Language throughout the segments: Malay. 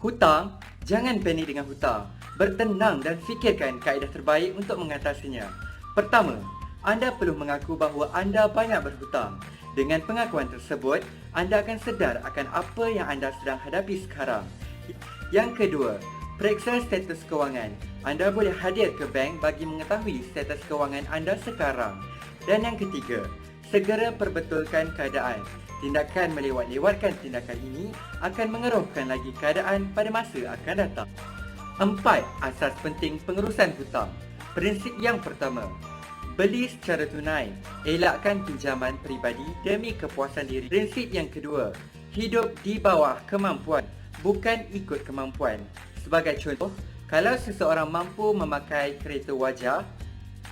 Hutang, jangan panik dengan hutang. Bertenang dan fikirkan kaedah terbaik untuk mengatasinya. Pertama, anda perlu mengaku bahawa anda banyak berhutang. Dengan pengakuan tersebut, anda akan sedar akan apa yang anda sedang hadapi sekarang. Yang kedua, periksa status kewangan. Anda boleh hadir ke bank bagi mengetahui status kewangan anda sekarang. Dan yang ketiga, segera perbetulkan keadaan. Tindakan melewat-lewatkan tindakan ini akan mengeruhkan lagi keadaan pada masa akan datang. 4. Asas penting pengurusan hutang. Prinsip yang pertama, beli secara tunai. Elakkan pinjaman peribadi demi kepuasan diri. Prinsip yang kedua, hidup di bawah kemampuan, bukan ikut kemampuan. Sebagai contoh, kalau seseorang mampu memakai kereta wajar,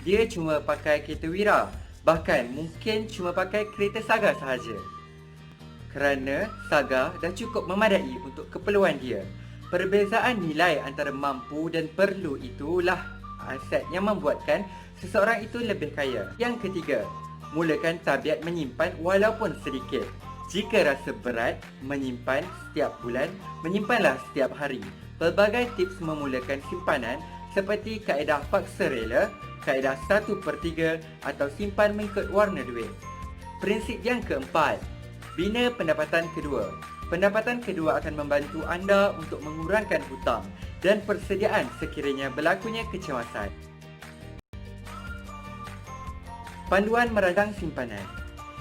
dia cuma pakai kereta wira. Bahkan mungkin cuma pakai kereta saga sahaja. Kerana saga dah cukup memadai untuk keperluan dia. Perbezaan nilai antara mampu dan perlu itulah aset yang membuatkan seseorang itu lebih kaya. Yang ketiga, mulakan tabiat menyimpan walaupun sedikit. Jika rasa berat menyimpan setiap bulan, menyimpanlah setiap hari. Pelbagai tips memulakan simpanan seperti kaedah paksa rela, kaedah 1/3 atau simpan mengikut warna duit. Prinsip yang keempat, bina pendapatan kedua. Pendapatan kedua akan membantu anda untuk mengurangkan hutang dan persediaan sekiranya berlakunya kecemasan. Panduan merancang simpanan.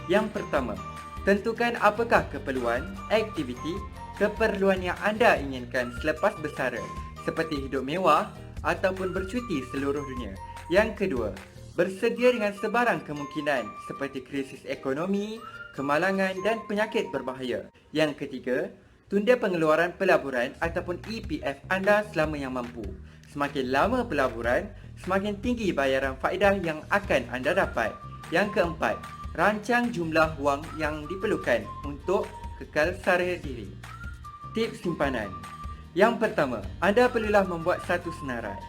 Yang pertama, tentukan apakah keperluan, aktiviti, keperluan yang anda inginkan selepas bersara, seperti hidup mewah ataupun bercuti seluruh dunia. Yang kedua, bersedia dengan sebarang kemungkinan seperti krisis ekonomi, kemalangan dan penyakit berbahaya. Yang ketiga, tunda pengeluaran pelaburan ataupun EPF anda selama yang mampu. Semakin lama pelaburan, semakin tinggi bayaran faedah yang akan anda dapat. Yang keempat, rancang jumlah wang yang diperlukan untuk kekal sara diri. Tips simpanan. Yang pertama, anda perlulah membuat satu senarai.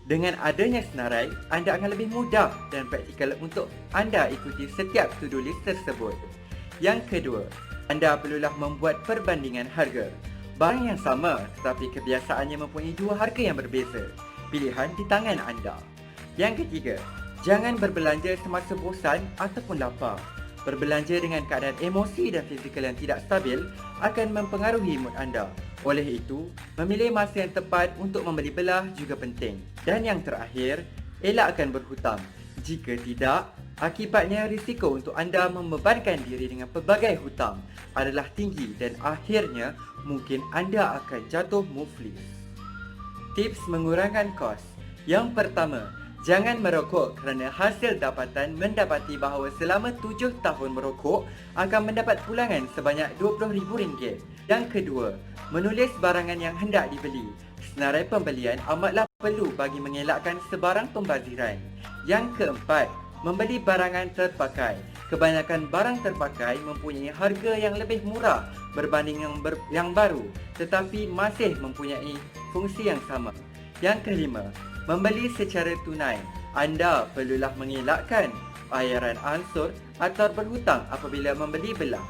Dengan adanya senarai, anda akan lebih mudah dan praktikal untuk anda ikuti setiap to-do list tersebut. Yang kedua, anda perlulah membuat perbandingan harga. Barang yang sama tetapi kebiasaannya mempunyai dua harga yang berbeza. Pilihan di tangan anda. Yang ketiga, jangan berbelanja semasa bosan ataupun lapar. Berbelanja dengan keadaan emosi dan fizikal yang tidak stabil akan mempengaruhi mood anda. Oleh itu, memilih masa yang tepat untuk membeli belah juga penting. Dan yang terakhir, elakkan berhutang. Jika tidak, akibatnya risiko untuk anda membebankan diri dengan pelbagai hutang adalah tinggi dan akhirnya mungkin anda akan jatuh muflis. Tips mengurangkan kos. Yang pertama, jangan merokok kerana hasil dapatan mendapati bahawa selama 7 tahun merokok akan mendapat pulangan sebanyak RM20,000. Yang kedua, menulis barangan yang hendak dibeli. Senarai pembelian amatlah perlu bagi mengelakkan sebarang pembaziran. Yang keempat, membeli barangan terpakai. Kebanyakan barang terpakai mempunyai harga yang lebih murah berbanding yang baru, tetapi masih mempunyai fungsi yang sama. Yang kelima, membeli secara tunai. Anda perlulah mengelakkan bayaran ansur atau berhutang apabila membeli belah.